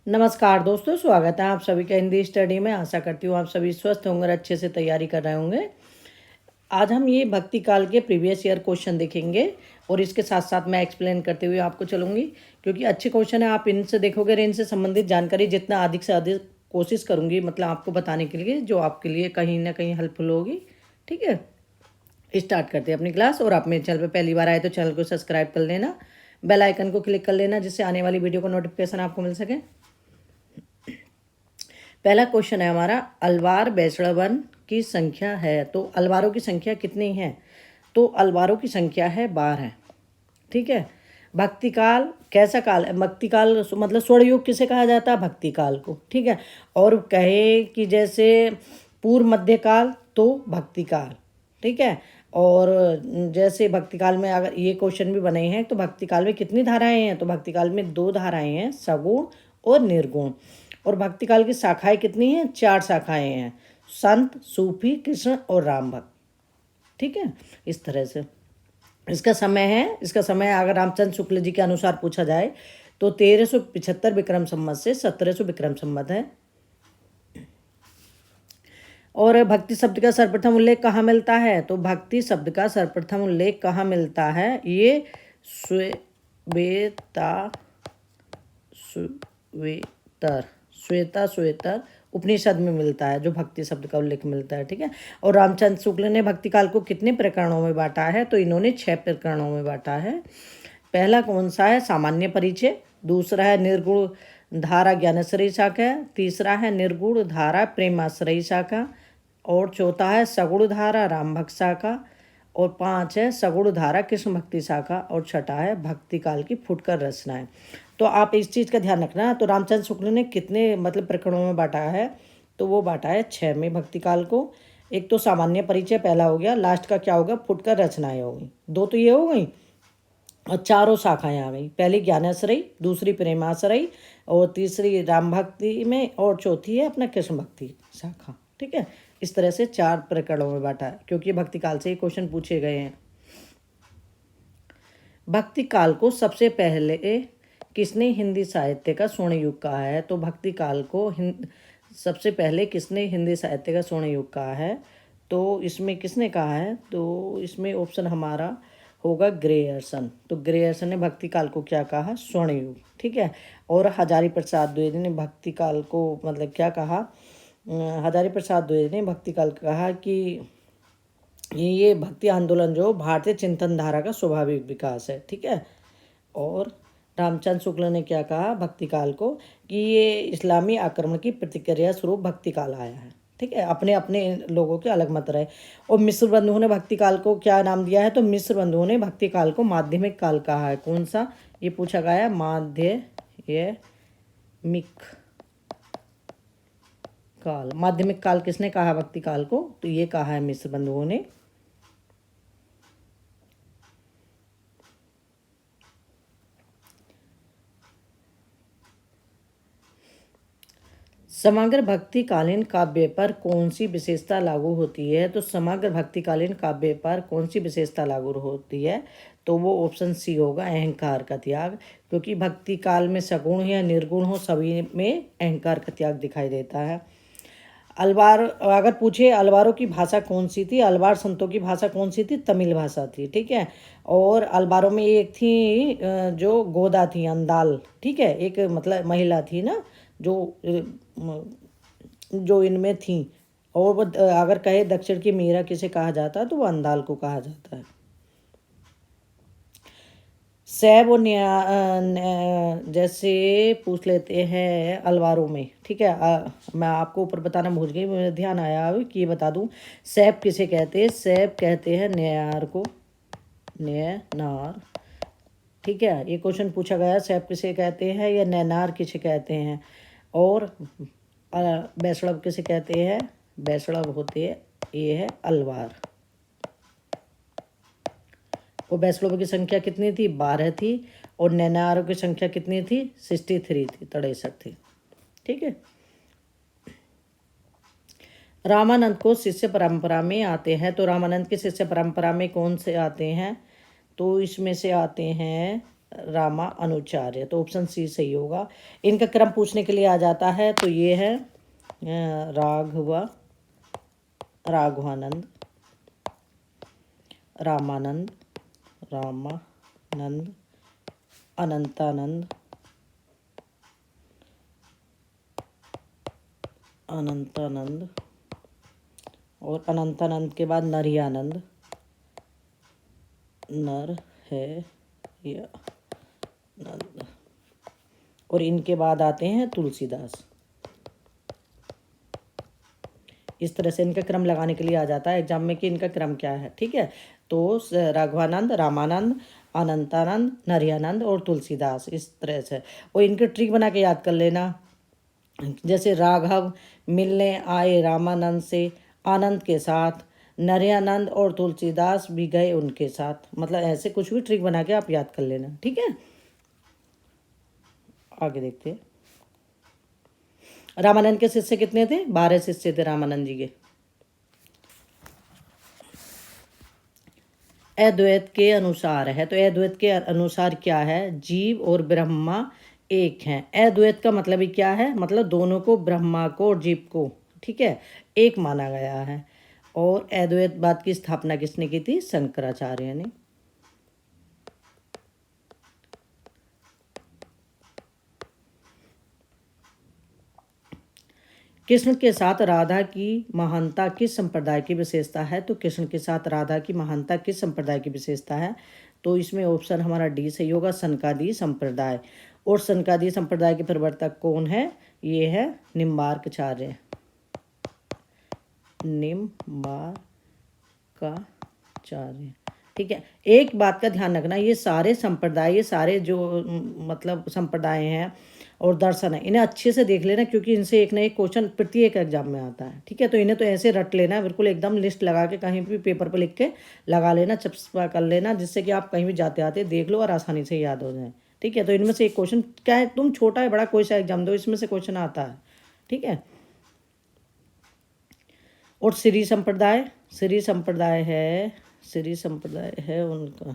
नमस्कार दोस्तों, स्वागत है आप सभी का हिंदी स्टडी में। आशा करती हूँ आप सभी स्वस्थ होंगे और अच्छे से तैयारी कर रहे होंगे। आज हम ये भक्ति काल के प्रीवियस ईयर क्वेश्चन देखेंगे और इसके साथ साथ मैं एक्सप्लेन करते हुए आपको चलूँगी, क्योंकि अच्छे क्वेश्चन है। आप इनसे देखोगे और इनसे संबंधित जानकारी जितना अधिक से अधिक कोशिश करूँगी मतलब आपको बताने के लिए, जो आपके लिए कहीं ना कहीं हेल्पफुल होगी। ठीक है, स्टार्ट करते हैं अपनी क्लास। और आप मेरे चैनल पर पहली बार आए तो चैनल को सब्सक्राइब कर लेना, बेल आइकन को क्लिक कर लेना, जिससे आने वाली वीडियो का नोटिफिकेशन आपको मिल सके। पहला क्वेश्चन है हमारा, अलवार बैसड़वन की संख्या है। तो अलवारों की संख्या कितनी है? तो अलवारों की संख्या है 12। ठीक है। भक्ति काल कैसा काल है? भक्ति काल मतलब स्वर्णयुग किसे कहा जाता है? भक्ति काल को। ठीक है। और कहे कि जैसे पूर्व मध्य काल तो भक्ति काल। ठीक है। और जैसे भक्ति काल में अगर ये क्वेश्चन भी बने हैं तो भक्ति काल में कितनी धाराएं हैं? तो भक्ति काल में 2 धाराएं हैं, सगुण और निर्गुण। और भक्ति काल की शाखाएं कितनी हैं? 4 शाखाएं हैं, संत, सूफी, कृष्ण और राम भक्त। ठीक है, इस तरह से इसका समय अगर रामचंद्र शुक्ल जी के अनुसार पूछा जाए तो 1375 विक्रम संवत से 1700 विक्रम संवत है। और भक्ति शब्द का सर्वप्रथम उल्लेख कहाँ मिलता है? तो भक्ति शब्द का सर्वप्रथम उल्लेख कहाँ मिलता है? ये श्वेता उपनिषद में मिलता है, जो भक्ति शब्द का उल्लेख मिलता है। ठीक है। और रामचंद्र शुक्ल ने भक्ति काल को कितने प्रकरणों में बांटा है? तो इन्होंने 6 प्रकरणों में बांटा है। पहला कौन सा है? सामान्य परिचय। दूसरा है निर्गुण धारा ज्ञानाश्रयी शाखा। तीसरा है निर्गुण धारा प्रेमाश्रयी शाखा। और चौथा है सगुण धारा राम भक्त शाखा। और 5 है सगुण धारा कृष्ण भक्ति शाखा। और छठा है भक्ति काल की फुटकर रचनाएं। तो आप इस चीज़ का ध्यान रखना। तो रामचंद्र शुक्ल ने कितने मतलब प्रकरणों में बांटा है? तो वो बांटा है 6 में भक्ति काल को। एक तो सामान्य परिचय पहला हो गया, लास्ट का क्या होगा? फुटकर रचनाएं हो गई। 2 तो ये हो गई और 4 शाखाएं आ गई। पहली ज्ञानाश्रयी, दूसरी प्रेमाश्रयी, और तीसरी राम भक्ति में, और चौथी है अपना कृष्ण भक्ति शाखा। ठीक है। इस तरह से 4 प्रकरणों में बांटा है, क्योंकि भक्ति काल से ये क्वेश्चन पूछे गए हैं। भक्ति काल को सबसे पहले किसने हिंदी साहित्य का स्वर्ण युग कहा है? तो भक्ति काल को सबसे पहले किसने हिंदी साहित्य का स्वर्ण युग कहा है? तो इसमें किसने कहा है? तो इसमें ऑप्शन हमारा होगा ग्रेयर्सन। तो ग्रेयर्सन ने भक्ति काल को क्या कहा? स्वर्ण युग। ठीक है। और हजारी प्रसाद द्विवेदी ने भक्ति काल को मतलब क्या कहा? हजारी प्रसाद द्विवेदी ने भक्ति काल कहा कि ये भक्ति आंदोलन जो भारतीय चिंतन धारा का स्वाभाविक विकास है। ठीक है। और रामचंद्र शुक्ल ने क्या कहा भक्ति काल को? कि ये इस्लामी आक्रमण की प्रतिक्रिया स्वरूप भक्ति काल आया है। ठीक है। अपने अपने लोगों के अलग मत रहे। और मिश्र बंधुओं ने भक्ति काल को क्या नाम दिया है? तो मिश्र बंधुओं ने भक्ति काल को माध्यमिक काल कहा है। कौन सा? ये पूछा गया है, माध्यमिक काल किसने कहा भक्ति काल को? तो ये कहा है मिश्र बंधुओं ने। समग्र भक्तिकालीन काव्य पर कौन सी विशेषता लागू होती है? तो समग्र भक्तिकालीन काव्य पर कौन सी विशेषता लागू होती है? तो वो ऑप्शन सी होगा, अहंकार का त्याग। क्योंकि भक्ति काल में सगुण या निर्गुण हो, सभी में अहंकार का त्याग दिखाई देता है। अलवार अगर पूछे अलवारों की भाषा कौन सी थी? अलवार संतों की भाषा कौन सी थी? तमिल भाषा थी। ठीक है। और अलवारों में एक थी जो गोदा थी, अंदाल। ठीक है। एक मतलब महिला थी ना जो इनमें थी। और वो अगर कहे दक्षिण की मीरा किसे कहा जाता है? तो वो अंदाल को कहा जाता है। सैब और जैसे पूछ लेते हैं अलवारों में। ठीक है। मैं आपको ऊपर बताना भूल गई, मुझे ध्यान आया अब कि ये बता दूं। सैब किसे कहते हैं? सैब कहते हैं न्यार को, नैनार। ठीक है। ये क्वेश्चन पूछा गया, सैब किसे कहते हैं या नैनार किसे कहते हैं? और बैसड़ब किसे कहते हैं? बैसड़ब होते हैं ये है अलवार। और बैसड़ब की संख्या कितनी थी? 12 थी। और नैनारों की संख्या कितनी थी? 63 थी, 63 थी। ठीक है। रामानंद को शिष्य परंपरा में आते हैं। तो रामानंद की शिष्य परंपरा में कौन से आते हैं? तो इसमें से आते हैं रामानुचार्य। तो ऑप्शन सी सही होगा। इनका क्रम पूछने के लिए आ जाता है तो ये है राघवानंद, रामानंद, अनंतानंद, और अनंतानंद के बाद नरहयानंद, नंद, और इनके बाद आते हैं तुलसीदास। इस तरह से इनका क्रम लगाने के लिए आ जाता है एग्जाम में कि इनका क्रम क्या है। ठीक है, तो राघवानंद, रामानंद, अनंतानंद, नरहयानंद और तुलसीदास, इस तरह से। और इनके ट्रिक बना के याद कर लेना। जैसे राघव मिलने आए रामानंद से आनंद के साथ, नरहयानंद और तुलसीदास भी गए उनके साथ। मतलब ऐसे कुछ भी ट्रिक बना के आप याद कर लेना। ठीक है, आगे देखते हैं। रामानंद के शिष्य कितने थे? 12 शिष्य थे रामानंद जी के। अद्वैत के अनुसार है, तो अद्वैत के अनुसार क्या है? जीव और ब्रह्मा एक हैं। अद्वैत का मतलब ही क्या है? मतलब दोनों को, ब्रह्मा को और जीव को, ठीक है, एक माना गया है। और अद्वैतवाद की स्थापना किसने की थी? शंकराचार्य ने। कृष्ण के साथ राधा की महानता किस संप्रदाय की विशेषता है? तो कृष्ण के साथ राधा की महानता किस संप्रदाय की विशेषता है? तो इसमें ऑप्शन हमारा डी सही होगा, सनकादि संप्रदाय। और सनकादि संप्रदाय के प्रवर्तक कौन है? ये है निम्बार्काचार्य, निम्बार्काचार्य। ठीक है, एक बात का ध्यान रखना, ये सारे संप्रदाय, ये सारे जो मतलब संप्रदाय हैं और दर्शन है, इन्हें अच्छे से देख लेना, क्योंकि इनसे एक ना एक क्वेश्चन प्रत्येक एग्जाम में आता है। ठीक है, तो इन्हें तो ऐसे रट लेना, बिल्कुल एकदम लिस्ट लगा के कहीं भी पेपर पर लिख के लगा लेना, चस्पा कर लेना, जिससे कि आप कहीं भी जाते आते देख लो और आसानी से याद हो जाए। ठीक है, तो इनमें से एक क्वेश्चन क्या है, तुम छोटा है बड़ा कोई सा एग्जाम दो, इसमें से क्वेश्चन आता है। ठीक है, और श्री संप्रदाय, श्री संप्रदाय है उनका,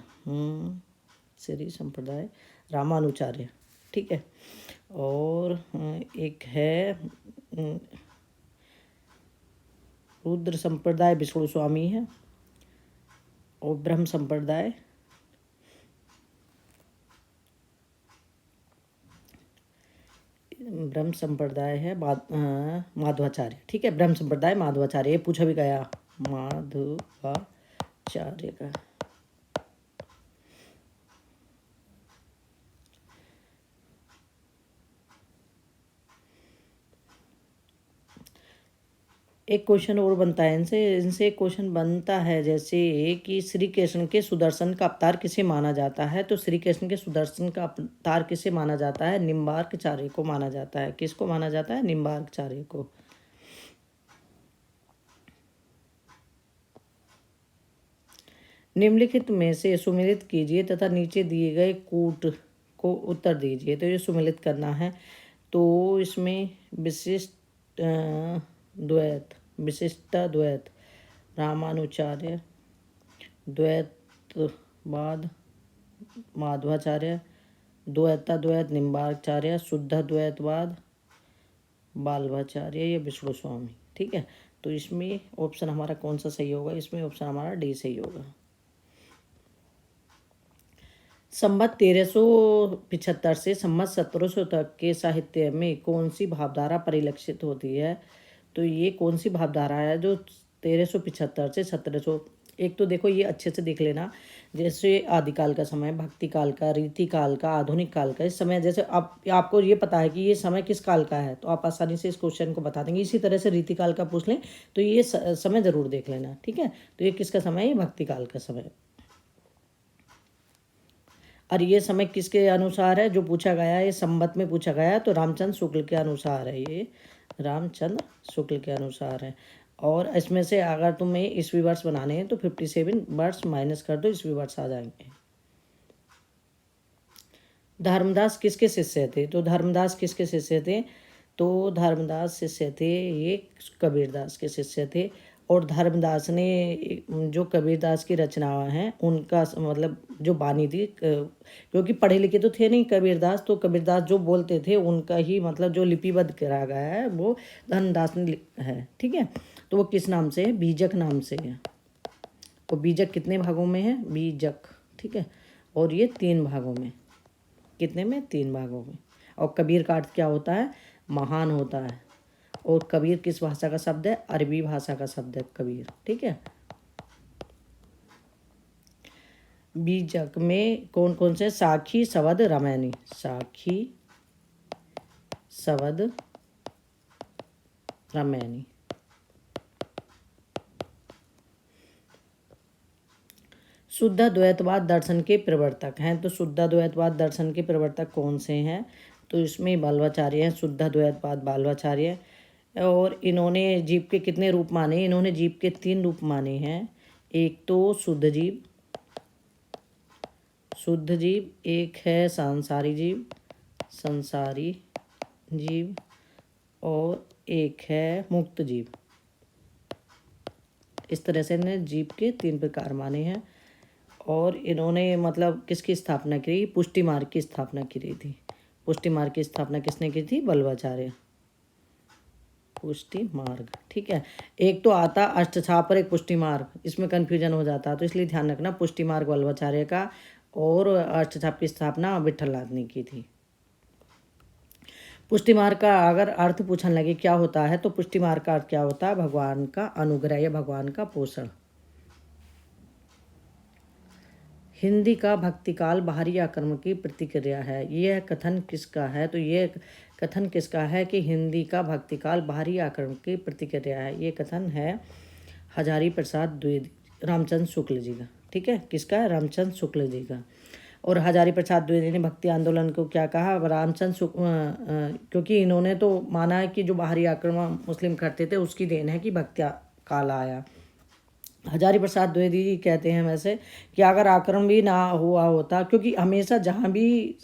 श्री संप्रदाय रामानुचार्य। ठीक है, और एक है रुद्र संप्रदाय, विष्णु स्वामी है। और ब्रह्म संप्रदाय है माधवाचार्य। ठीक है, ब्रह्म संप्रदाय माधवाचार्य, ये पूछा भी गया, माधवाचार्य का। एक क्वेश्चन और बनता है इनसे एक क्वेश्चन बनता है, जैसे कि श्री कृष्ण के सुदर्शन का अवतार किसे माना जाता है? तो श्री कृष्ण के सुदर्शन का अवतार किसे माना जाता है? निम्बार्काचार्य को माना जाता है। किसको माना जाता है? निम्बार्काचार्य को। निम्नलिखित में से सुमेलित कीजिए तथा नीचे दिए गए कूट को उत्तर दीजिए। तो ये सुमेलित करना है, तो इसमें विशिष्टाद्वैत रामानुचार्य, द्वैतवाद माधवाचार्य, द्वैताद्वैत निम्बार्काचार्य, शुद्धाद्वैतवाद बाल्वाचार्य या विष्णु स्वामी। ठीक है, तो इसमें ऑप्शन हमारा कौन सा सही होगा? इसमें ऑप्शन हमारा डी सही होगा। संवत 1375 से संवत 1700 तक के साहित्य में कौन सी भावधारा परिलक्षित होती है? तो ये कौन सी भावधारा है जो 1375 से 1700? एक तो देखो, ये अच्छे से देख लेना, जैसे आदिकाल का समय, भक्ति काल का, रीति काल का, आधुनिक काल का। इस समय जैसे आपको ये पता है कि ये समय किस काल का है, तो आप आसानी से इस क्वेश्चन को बता देंगे। इसी तरह से रीति काल का पूछ लें तो ये समय ज़रूर देख लेना। ठीक है, तो ये किसका समय है? ये भक्ति काल का समय। और ये समय किसके अनुसार है जो पूछा गया है? ये संवत में पूछा गया है, तो रामचंद्र शुक्ल के अनुसार है। ये रामचंद्र शुक्ल के अनुसार है। और इसमें से अगर तुम्हें ईस्वी वर्ष बनाने हैं तो 57 वर्ष माइनस कर दो, ईस्वी वर्ष आ जाएंगे। धर्मदास किसके शिष्य थे? तो धर्मदास किसके शिष्य थे? तो धर्मदास शिष्य थे, ये कबीरदास के शिष्य थे। और धर्मदास ने जो कबीरदास की रचनाएं हैं उनका मतलब जो बानी थी, क्योंकि पढ़े लिखे तो थे नहीं कबीरदास, तो कबीरदास जो बोलते थे उनका ही मतलब जो लिपिबद्ध करा गया है वो धर्मदास ने है। ठीक है, तो वो किस नाम से है? बीजक नाम से है। और बीजक कितने भागों में है? बीजक, ठीक है। और ये 3 भागों में, कितने में? 3 भागों में। और कबीर का अर्थ क्या होता है? महान होता है। और कबीर किस भाषा का शब्द है? अरबी भाषा का शब्द है कबीर, ठीक है। बीजक में कौन कौन से? साखी, सवद, रामायणी। साखी, सवद, रामायणी। शुद्ध द्वैतवाद दर्शन के प्रवर्तक हैं। तो शुद्ध द्वैतवाद दर्शन के प्रवर्तक कौन से हैं? तो इसमें बाल्वाचार्य हैं, शुद्ध द्वैतवाद बाल्वाचार्य। और इन्होंने जीव के कितने रूप माने? इन्होंने जीव के 3 रूप माने हैं। एक तो शुद्ध जीव, शुद्ध जीव, एक है सांसारी जीव, संसारी जीव, और एक है मुक्त जीव। इस तरह से इन्हें जीव के 3 प्रकार माने हैं। और इन्होंने मतलब किसकी स्थापना की? पुष्टि मार्ग की स्थापना की रही थी। पुष्टि मार्ग की स्थापना किसने की थी? बल्वाचार्य। पुष्टि मार्ग, ठीक है। एक तो आता अष्टछाप और एक पुष्टि मार्ग, इसमें कन्फ्यूजन हो जाता है, तो इसलिए ध्यान रखना पुष्टि मार्ग बल्वाचार्य का, और अष्टछाप की स्थापना विट्ठलनाथ ने की थी। पुष्टि मार्ग का अगर अर्थ पूछने लगे क्या होता है, तो पुष्टि मार्ग का अर्थ क्या होता है? भगवान का अनुग्रह या भगवान का पोषण। हिंदी का भक्तिकाल बाहरी आक्रमण की प्रतिक्रिया है। यह कथन किसका है? तो यह कथन किसका है कि हिंदी का भक्तिकाल बाहरी आक्रमण की प्रतिक्रिया है? ये कथन है हजारी प्रसाद द्विवेदी, रामचंद्र शुक्ल जी का, ठीक है। किसका है? रामचंद्र शुक्ल जी का। और हजारी प्रसाद द्विवेदी ने भक्ति आंदोलन को क्या कहा? रामचंद्र शुक्ल, क्योंकि इन्होंने तो माना है कि जो बाहरी आक्रमण मुस्लिम करते थे उसकी देन है कि भक्ति काल आया। हजारी प्रसाद द्विवेदी जी कहते हैं वैसे कि अगर आक्रमण भी ना हुआ होता, क्योंकि हमेशा जहाँ भी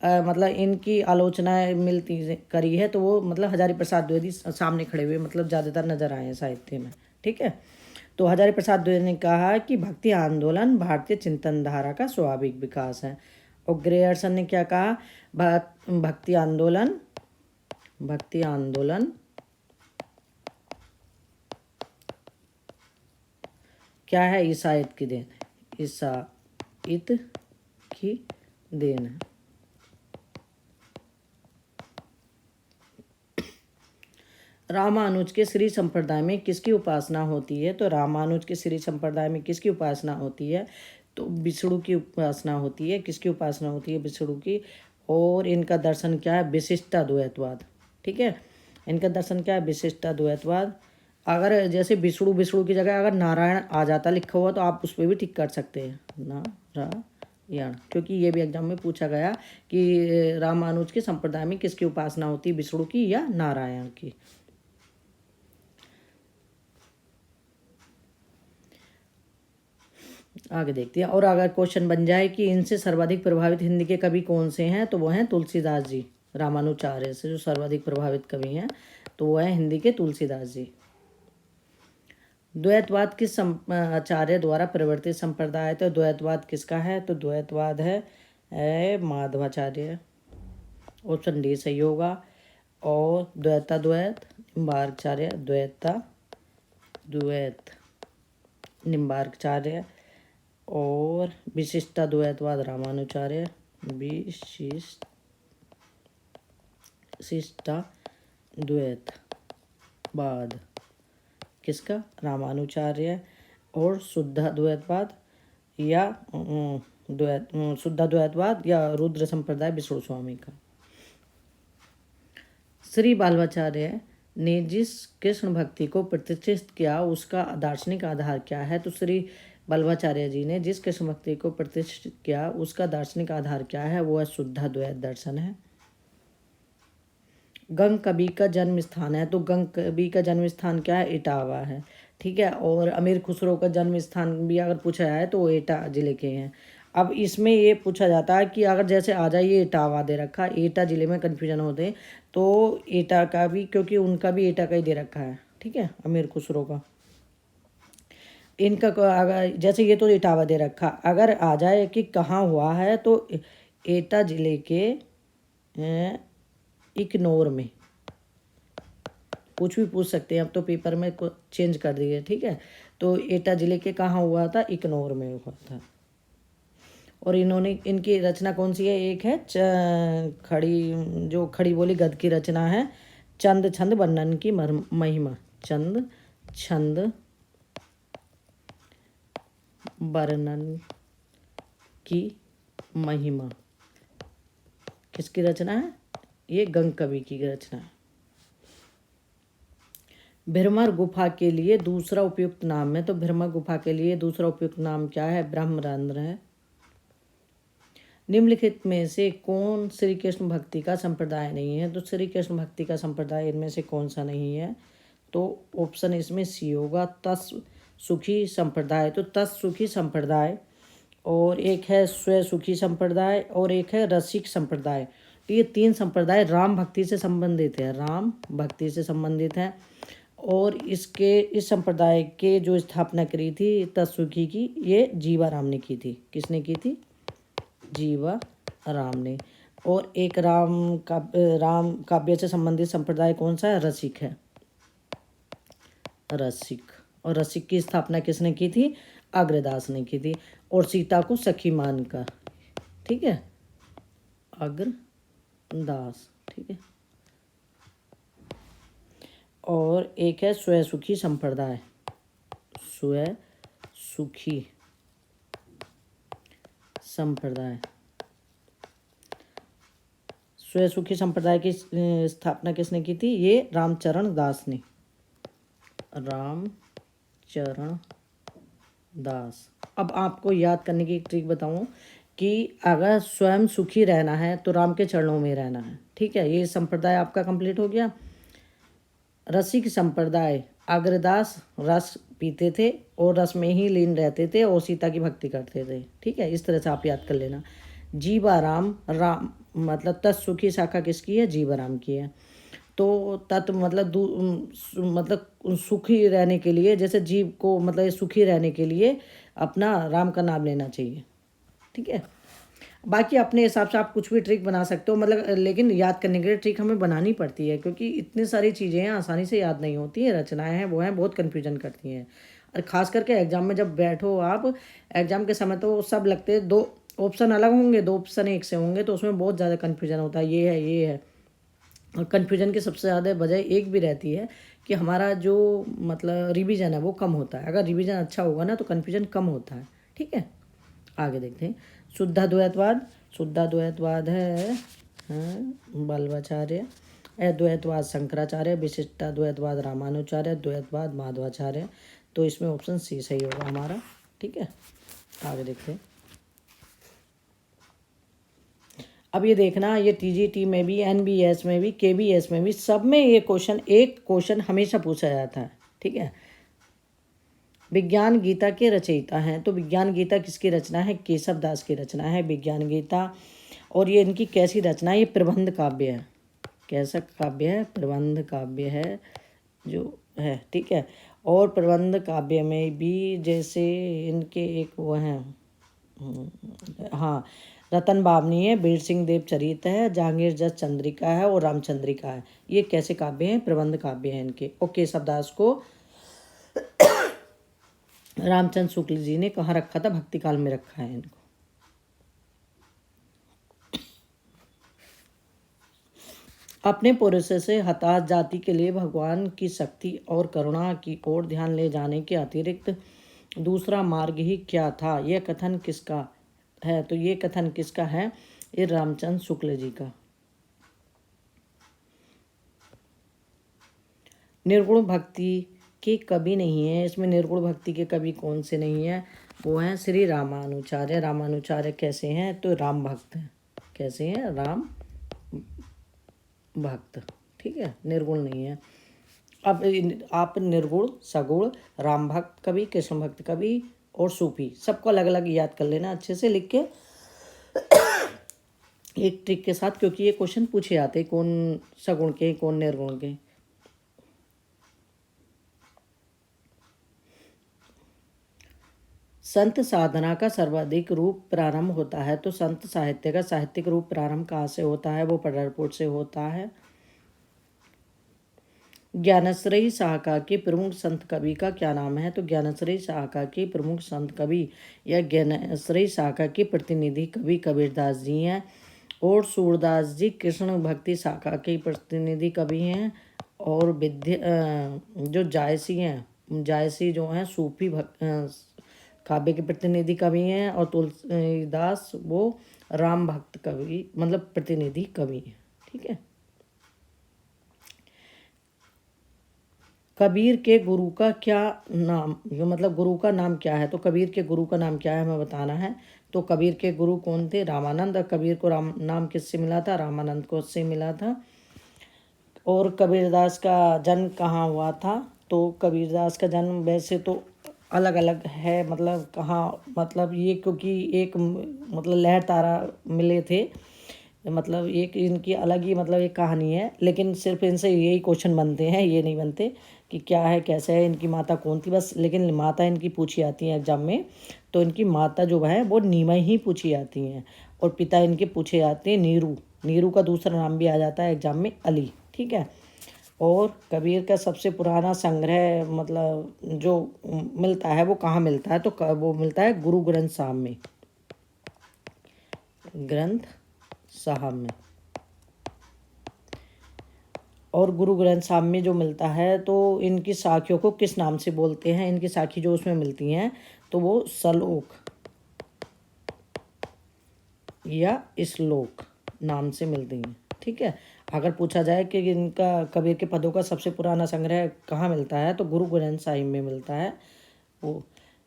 मतलब इनकी आलोचनाएं मिलती करी है, तो वो मतलब हजारी प्रसाद द्विवेदी सामने खड़े हुए मतलब ज़्यादातर नजर आए हैं साहित्य में, ठीक है। तो हजारी प्रसाद द्विवेदी ने कहा कि भक्ति आंदोलन भारतीय चिंतन धारा का स्वाभाविक विकास है। और ग्रेयर्सन ने क्या कहा? भक्ति आंदोलन क्या है? ईसाइत की देन है, ईसाइत की देन है। रामानुज के श्री संप्रदाय में किसकी उपासना होती है? तो रामानुज के श्री संप्रदाय में किसकी उपासना होती है? तो विष्णु की उपासना होती है। किसकी उपासना होती है? विष्णु की। और इनका दर्शन क्या है? विशिष्टाद्वैतवाद, ठीक है। इनका दर्शन क्या है? विशिष्टाद्वैतवाद। अगर जैसे विष्णु विष्णु की जगह अगर नारायण आ जाता लिखा हुआ, तो आप उस पर भी टिक कर सकते हैं, नारायण, क्योंकि ये भी एग्जाम में पूछा गया कि रामानुज के संप्रदाय में किसकी उपासना होती है, विष्णु की या नारायण की। आगे देखते हैं। और अगर क्वेश्चन बन जाए कि इनसे सर्वाधिक प्रभावित हिंदी के कवि कौन से हैं, तो वो हैं तुलसीदास जी। रामानुचार्य से जो सर्वाधिक प्रभावित कवि हैं, तो वो है हिंदी के तुलसीदास जी। द्वैतवाद किस आचार्य द्वारा प्रवर्तित संप्रदाय है? तो द्वैतवाद किसका है? तो द्वैतवाद है माधवाचार्य। ऑप्शन डी सही होगा। और द्वैताद्वैत निम्बार्काचार्य, द्वैताद्वैत निम्बार्काचार्य। और विशिष्टाद्वैतवाद रामानुचार्य, विशिष्टाद्वैतवाद किसका? रामानुचार्य। और शुद्धाद्वैतवाद या शुद्धाद्वैतवाद या रुद्र संप्रदाय विष्णु स्वामी का। श्री बाल्वाचार्य ने जिस कृष्ण भक्ति को प्रतिष्ठित किया उसका दार्शनिक आधार क्या है? तो श्री बाल्वाचार्य जी ने जिस कृष्ण भक्ति को प्रतिष्ठित किया उसका दार्शनिक आधार क्या है? वो है शुद्धाद्वैत दर्शन है। गंग कवि का जन्म स्थान है, तो गंग कवि का जन्म स्थान क्या है? इटावा है, ठीक है। और अमीर खुसरो का जन्म स्थान भी अगर पूछा जाए तो वो एटा जिले के हैं। अब इसमें ये पूछा जाता है कि अगर जैसे आ जाए ये इटावा दे रखा, एटा जिले में कन्फ्यूजन होते हैं, तो एटा का भी, क्योंकि उनका भी एटा का ही दे रखा है, ठीक है, अमीर खुसरो का। इनका अगर जैसे ये तो इटावा दे रखा, अगर आ जाए कि कहाँ हुआ है तो एटा ज़िले के इकनौर में, कुछ भी पूछ सकते हैं। अब तो पेपर में चेंज कर दिए, ठीक है। तो एटा ज़िले के कहाँ हुआ था? इकनौर में हुआ था। और इन्होंने, इनकी रचना कौन सी है? एक है खड़ी, जो खड़ी बोली गद्य की रचना है, चंद छंद वर्णन की महिमा। चंद छंद वर्णन की महिमा किसकी रचना है? ये गंग कवि की रचना है। भ्रमर गुफा के लिए दूसरा उपयुक्त नाम है, तो भ्रमर गुफा के लिए दूसरा उपयुक्त नाम क्या है? ब्रह्मरंध्र है। निम्नलिखित में से कौन श्री कृष्ण भक्ति का संप्रदाय नहीं है? तो श्री कृष्ण भक्ति का संप्रदाय इनमें से कौन सा नहीं है? तो ऑप्शन इसमें सी होगा, तत्सुखी संप्रदाय। तो तत्सुखी संप्रदाय, और एक है स्वयं सुखी संप्रदाय, और एक है रसिक संप्रदाय। तो ये तीन संप्रदाय राम भक्ति से संबंधित है, राम भक्ति से संबंधित है। और इस संप्रदाय के जो स्थापना करी थी तत्सुखी की, ये जीवा राम ने की थी। किसने की थी? जीवा राम ने। और एक राम काव्य से संबंधित संप्रदाय कौन सा है? रसिक है, रसिक। और रसिक की स्थापना किसने की थी? अग्रदास ने की थी। और सीता को सखी मानकर, ठीक है, अग्रदास, ठीक है। और एक है स्वयं सुखी संप्रदाय, स्वयं सुखी संप्रदाय। स्वयं सुखी संप्रदाय की स्थापना किसने की थी? ये रामचरण दास ने, रामचरण दास। अब आपको याद करने की एक ट्रिक बताऊं कि अगर स्वयं सुखी रहना है तो राम के चरणों में रहना है, ठीक है। ये संप्रदाय आपका कंप्लीट हो गया। रसिक संप्रदाय, अग्रदास रस पीते थे और रस में ही लीन रहते थे और सीता की भक्ति करते थे, ठीक है। इस तरह से आप याद कर लेना। जीवा राम, राम मतलब तत्सुखी शाखा किसकी है? जीवा राम की है। तो तत् मतलब मतलब सुखी रहने के लिए, जैसे जीव को मतलब सुखी रहने के लिए अपना राम का नाम लेना चाहिए, ठीक है। बाकी अपने हिसाब से आप कुछ भी ट्रिक बना सकते हो, मतलब लेकिन याद करने के लिए ट्रिक हमें बनानी पड़ती है, क्योंकि इतनी सारी चीज़ें हैं, आसानी से याद नहीं होती हैं। रचनाएं हैं वो हैं, बहुत कन्फ्यूजन करती हैं। और ख़ास करके एग्ज़ाम में जब बैठो आप, एग्ज़ाम के समय तो सब लगते हैं, दो ऑप्शन अलग होंगे, दो ऑप्शन एक से होंगे, तो उसमें बहुत ज़्यादा कन्फ्यूजन होता है, ये है ये है। और कन्फ्यूजन की सबसे ज़्यादा वजह एक भी रहती है कि हमारा जो मतलब रिवीजन है वो कम होता है। अगर रिवीजन अच्छा होगा ना तो कन्फ्यूजन कम होता है, ठीक है। आगे देखते हैं। शुद्धाद्वैतवाद, शुद्धाद्वैतवाद है बल्लभाचार्य, अद्वैतवाद शंकराचार्य, विशिष्टाद्वैतवाद रामानुचार्य, द्वैतवाद माधवाचार्य। तो इसमें ऑप्शन सी सही होगा हमारा, ठीक है। आगे देखते हैं। अब ये देखना, ये टीजीटी में भी, एनबीएस में भी, केबीएस में भी, सब में ये क्वेश्चन, एक क्वेश्चन हमेशा पूछा जाता है, ठीक है। विज्ञान गीता के रचयिता हैं, तो विज्ञान गीता किसकी रचना है? केशव दास की रचना है विज्ञान गीता। और ये इनकी कैसी रचना है? ये प्रबंध काव्य है। कैसा काव्य है? प्रबंध काव्य है जो है, ठीक है। और प्रबंध काव्य में भी जैसे इनके एक वो हैं, हाँ, रतन बावनी है, बीर सिंह देव चरित है, जहांगीर जस चंद्रिका है, और रामचंद्रिका है। ये कैसे काव्य हैं? प्रबंध काव्य हैं इनके। और केशव दास को रामचंद्र शुक्ल जी ने कहाँ रखा था? भक्ति काल में रखा है इनको। अपने पुरुष से हताश जाति के लिए भगवान की शक्ति और करुणा की ओर ध्यान ले जाने के अतिरिक्त दूसरा मार्ग ही क्या था? यह कथन किसका है? तो ये कथन किसका है? ये रामचंद्र शुक्ल जी का। निर्गुण भक्ति के कवि नहीं है, इसमें निर्गुण भक्ति के कवि कौन से नहीं है? वो हैं श्री रामानुचार्य। रामानुचार्य कैसे हैं? तो राम भक्त हैं। कैसे हैं? राम भक्त, ठीक है, निर्गुण नहीं है। अब आप निर्गुण, सगुण, राम भक्त कवि, कृष्ण भक्त कवि और सूफी, सबको अलग अलग याद कर लेना अच्छे से लिख के एक ट्रिक के साथ, क्योंकि ये क्वेश्चन पूछे जाते हैं, कौन सगुण के, कौन निर्गुण के। संत साधना का सर्वाधिक रूप प्रारंभ होता है, तो संत साहित्य का साहित्यिक रूप प्रारंभ कहाँ से होता है? वो पंढरपुर से होता है। ज्ञानश्रेयी शाखा के प्रमुख संत कवि का क्या नाम है? तो ज्ञानश्रेयी शाखा के प्रमुख संत कवि या ज्ञानश्रेयी शाखा के प्रतिनिधि कवि कबीरदास जी हैं, और सूरदास जी कृष्ण भक्ति शाखा के प्रतिनिधि कवि हैं, और जो जायसी हैं, जायसी जो हैं सूफी काव्य के प्रतिनिधि कवि हैं, और तुलसीदास वो राम भक्त कवि मतलब प्रतिनिधि कवि हैं। ठीक है। कबीर के गुरु का क्या नाम, मतलब गुरु का नाम क्या है? तो कबीर के गुरु का नाम क्या है हमें बताना है। तो कबीर के गुरु कौन थे? रामानंद। कबीर को नाम किससे मिला था? रामानंद को उससे मिला था। और कबीरदास का जन्म कहाँ हुआ था? तो कबीरदास का जन्म वैसे तो अलग अलग है, मतलब कहाँ, मतलब ये क्योंकि एक मतलब लहर तारा मिले थे, मतलब एक इनकी अलग ही मतलब एक कहानी है, लेकिन सिर्फ इनसे यही क्वेश्चन बनते हैं, ये नहीं बनते कि क्या है कैसे है, इनकी माता कौन थी बस। लेकिन माता इनकी पूछी आती है एग्जाम में, तो इनकी माता जो है वो नीमा ही पूछी आती हैं, और पिता इनके पूछे जाते हैं नीरू। नीरू का दूसरा नाम भी आ जाता है एग्जाम में अली। ठीक है। और कबीर का सबसे पुराना संग्रह मतलब जो मिलता है वो कहाँ मिलता है? तो वो मिलता है गुरु ग्रंथ साहब में, ग्रंथ साहब में। और गुरु ग्रंथ साहब में जो मिलता है तो इनकी साखियों को किस नाम से बोलते हैं? इनकी साखी जो उसमें मिलती हैं तो वो सलोक या श्लोक नाम से मिलती हैं। ठीक है। अगर पूछा जाए कि इनका कबीर के पदों का सबसे पुराना संग्रह कहाँ मिलता है, तो गुरु ग्रंथ साहिब में मिलता है वो।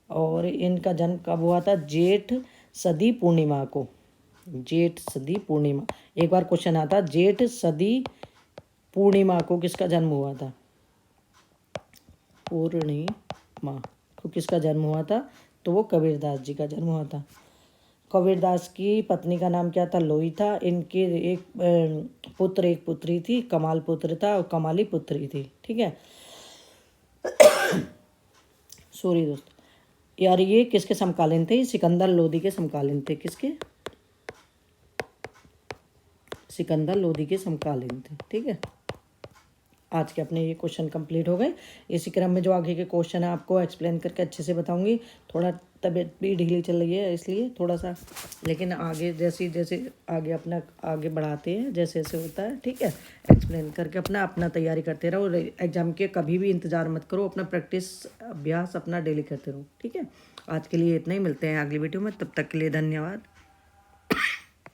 और इनका जन्म कब हुआ था? जेठ सदी पूर्णिमा को। जेठ सदी पूर्णिमा, एक बार क्वेश्चन आता, जेठ सदी पूर्णिमा को किसका जन्म हुआ था? पूर्णिमा को किसका जन्म हुआ था? तो वो कबीरदास जी का जन्म हुआ था। कबीरदास की पत्नी का नाम क्या था? लोई था। इनके एक पुत्र एक पुत्री थी, कमाल पुत्र था और कमाली पुत्री थी। ठीक है। सॉरी दोस्त यार, ये किसके समकालीन थे? सिकंदर लोदी के समकालीन थे। किसके? सिकंदर लोदी के समकालीन थे। ठीक है। आज के अपने ये क्वेश्चन कंप्लीट हो गए। इसी क्रम में जो आगे के क्वेश्चन है आपको एक्सप्लेन करके अच्छे से बताऊंगी। थोड़ा तबीयत भी ढीली चल रही है इसलिए थोड़ा सा, लेकिन आगे जैसे जैसे आगे अपना आगे बढ़ाते हैं जैसे जैसे होता है। ठीक है। एक्सप्लेन करके अपना तैयारी करते रहो। एग्जाम के कभी भी इंतज़ार मत करो, अपना प्रैक्टिस अभ्यास अपना डेली करते रहो। ठीक है। आज के लिए इतना ही, मिलते हैं अगली वीडियो में, तब तक के लिए धन्यवाद।